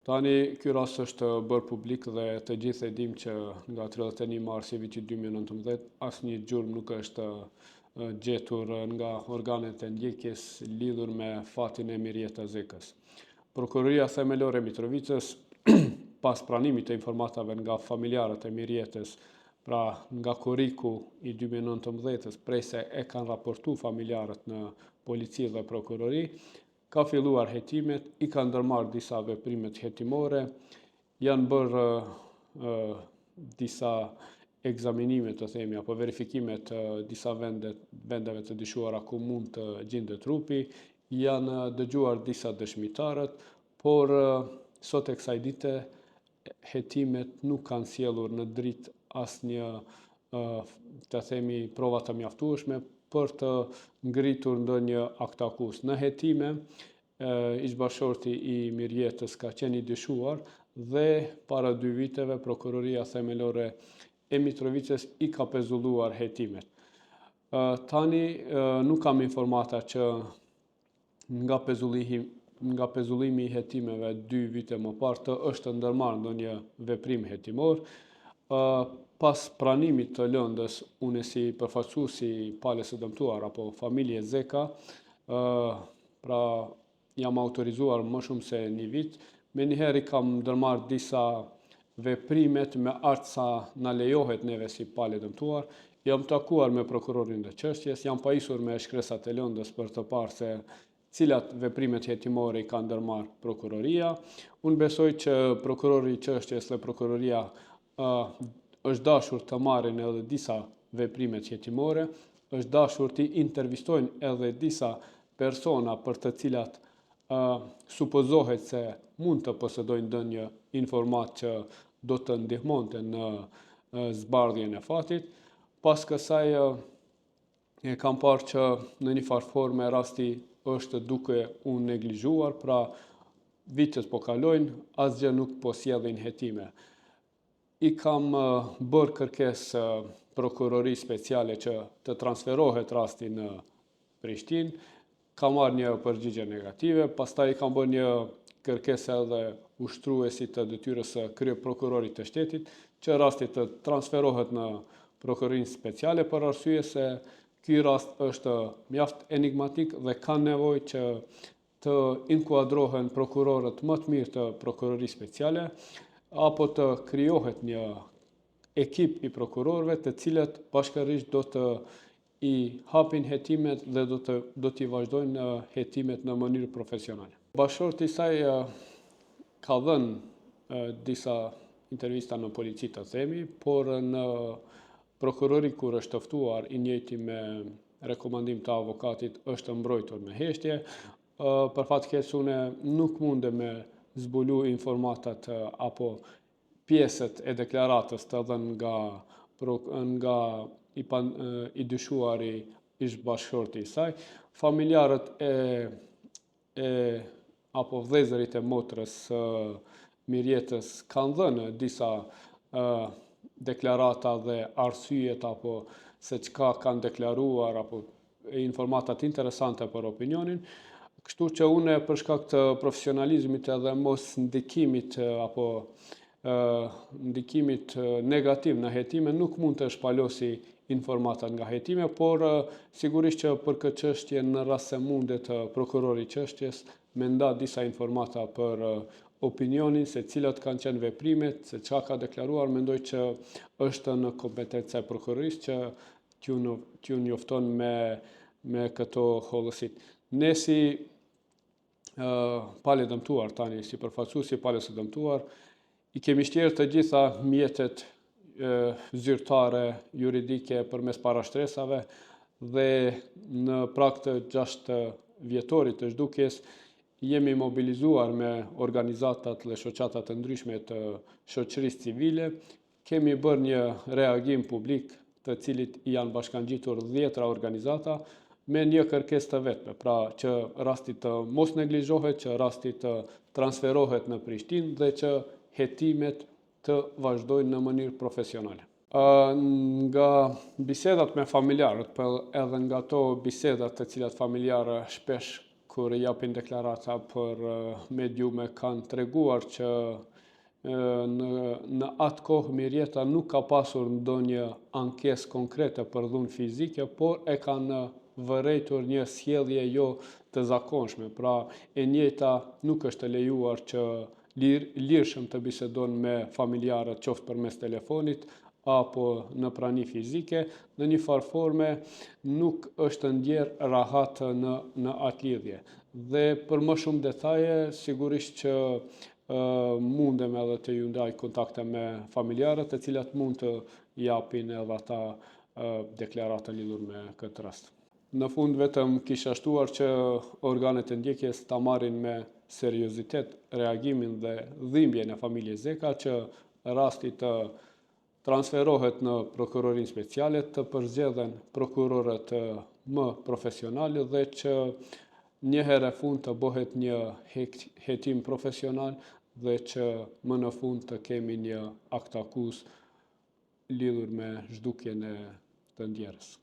Tani, ky rast është bërë publik dhe të gjithë e dim që nga 31 mars i vitit 2019 asnjë gjurmë nuk është gjetur nga organet e ndjekjes lidhur me fatin e Mirjeta Zekës. Prokuroria Themelore e Mitrovicës, pas pranimit të informatave nga familjarët e Mirjetës, pra nga Kuriku i 2019-s, prej se e kanë raportu familjarët në polici dhe prokurori, ka filluar hetimet, i kanë ndërmarrë disa veprimet hetimore, janë bërë disa ekzaminime të themi, apo verifikimet disa vendeve të dyshuara ku mund të gjendet trupi, janë dëgjuar disa dëshmitarët, por sot e kësaj dite hetimet nuk kanë sjellur në dritë asnjë të themi prova të mjaftueshme për të ngritur ndonjë akt akus. Në hetime, ishbashorti i Mirjetës ka qenë i dyshuar dhe para 2 viteve Prokuroria Themelore e Mitrovicës i ka pezulluar hetimet. Tani nuk kam informata që nga pezullimi i hetimeve 2 vite më parë të është ndërmarrë ndonjë veprim hetimor. Pas pranimit të lëndës, unë si përfaqësuesi i palës së dëmtuar apo familje Zeka, pra jam autorizuar më shumë se 1 vit, menjëherë kam ndërmarrë disa veprimet me art sa na lejohet neve si palë dëmtuar. Jam takuar me prokurorin e çështjes, jam pajisur me shkresat e lëndës për të parë se cilat veprimet hetimore i ka ndërmarrë prokuroria. Unë besoj që prokurori i çështjes dhe prokuroria është dashur të marrin edhe disa veprimet hetimore, është dashur të intervistojnë edhe disa persona për të cilat supozohet se mund të posedojnë ndonjë informat që do të ndihmonte në zbardhjen e fatit. Pas kësaj e kam parë që në një farë forme rasti është duke u neglizhuar, pra vitet po kalojnë, asgjë nuk po sjellin hetime. I kam bërë kërkesë prokurori speciale që të transferohet rasti në Prishtinë, kam marrë një përgjigje negative, pastaj kam bërë një kërkesë edhe ushtruesit të detyrës së kryeprokurorit të shtetit, që rasti të transferohet në prokurorinë speciale për arsye se ky rast është mjaft enigmatik dhe ka nevojë që të inkuadrohen prokurorët më të mirë të prokurorisë speciale, apo të krijohet një ekip i prokurorëve të cilët bashkërisht do të i hapin hetimet dhe do t'i vazhdojnë hetimet në mënyrë profesionale. Bashkëshorti i saj ka dhënë disa intervista në polici të themi, por në prokurori kur është tëftuar i njëjti me rekomandim të avokatit është mbrojtur me heshtje. Për fat keq unë nuk mundem me zbulu informatat apo pjesët e deklaratës të dhënë nga i dyshuari ish bashkëshorti i saj. Familjarët apo vëllezërit e motrës Mirjetës kanë dhënë disa deklarata dhe arsyet apo se çka kanë deklaruar apo informatat interesante për opinionin. Kështu që unë për shkak të profesionalizmit edhe mos ndikimit apo ndikimit negativ në hetime nuk mund të shpalosi informatat nga hetime, por sigurisht që për këtë çështje në rast se mundet prokurori i çështjes me nda disa informata për opinionin se cilat kanë qenë veprimet, se çka ka deklaruar, mendoj që është në kompetencë e prokurorisë që t'ju njofton me këto hollësit. Ne si palë dëmtuar tani, si përfaqësuesi i palës së dëmtuar, i kemi shtjerë të gjitha mjetet zyrtare, juridike përmes parashtresave dhe në prag të 6 vjetorit të zhdukjes jemi mobilizuar me organizatat dhe shoqata të ndryshme të shoqërisë civile. Kemi bërë një reagim publik të cilit janë bashkangjitur 10 organizata me një kërkesë të vetme, pra që rasti të mos neglizhohet, që rasti të transferohet në Prishtinë dhe që hetimet të vazhdojnë në mënyrë profesionale. Nga bisedat me familjarët, edhe nga to bisedat të cilat familjarë shpesh kur japin deklarata për mediume kanë treguar që në atë kohë Mirjeta nuk ka pasur ndonjë ankesë konkrete për dhunë fizike, por e kanë vërejtur një sjellje jo të zakonshme. Pra, e njëjta nuk është e lejuar që lirshëm të bisedon me familjarët qoftë përmes telefonit apo në prani fizike, në një farë forme nuk është ndjerë rahat në atë lidhje. Dhe për më shumë detaje, sigurisht që mundem edhe të ju ndaj kontakte me familjarët, e cilat mund të japin edhe ata deklaratën lidhur me këtë rast. Në fund vetëm kisha shtuar që organet e ndjekjes ta marrin me seriozitet reagimin dhe dhimbjen e familjes Zeka, që rasti të transferohet në prokurorinë speciale, të përzgjedhen prokurorët më profesional dhe që një herë e fund të bëhet një hetim profesional dhe që më në fund të kemi një akt akus lidhur me zhdukjen e të ndjerës.